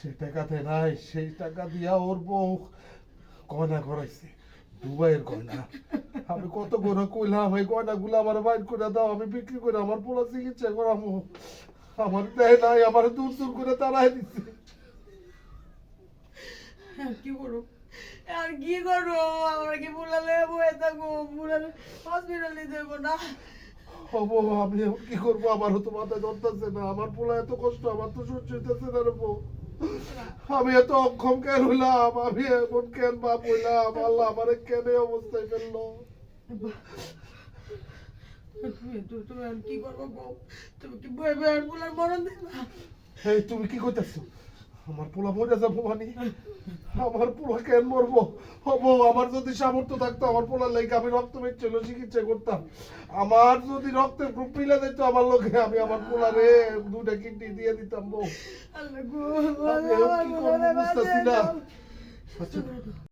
সে টাকাতে নাই, সেই টাকা দিয়া ওর বউ গয়না করাইছে, দুবাইয়ের গয়না। আমি কত করে কইলাম এই গয়নাগুলো আমার বাইর করে দাও, আমি বিক্রি করে আমার পোলা চিকিৎসা করামো। আমার দেয় নাই, আমার দূর দূর করে তাড়াই দিচ্ছে। কি করো আর কি করো? আমরা কি বুলালে বয়ে থাকবো? বুলালে হসপিটালে দেবো না? হবো, আমি এখন কি করবো? আমারও তো মাথায় ধরতেছে না, আমার পোলা এত কষ্ট, আমার তো সহ্য হইতেছে না রে বউ। আমি এত অক্ষম কেন হইলাম? আমি এমন কেন বাপ হইলাম? আল্লাহ আমারে কেন এই অবস্থায় ফেললো? তুমি আর কি করবো গো? তুমি কি বয়ে বয়ে আর বুলার মরণ দেবা? এই তুমি কি কইতাছো? আমার পোলা মরে যাবো মানে? আমার পোলা কেন মরবো? হবো, আমার যদি সামর্থ্য থাকতো আমার পোলার লাইক আমি রক্ত বেচছিল চিকিৎসা করতাম। আমার যদি রক্তের গ্রুপ মিলে দিত আমার লোকে, আমি আমার পোলারে 2টা কিডনি দিয়ে দিতাম বউ। আল্লাহ গো, আমি এখন কি করবো বুঝতেছি না। আচ্ছা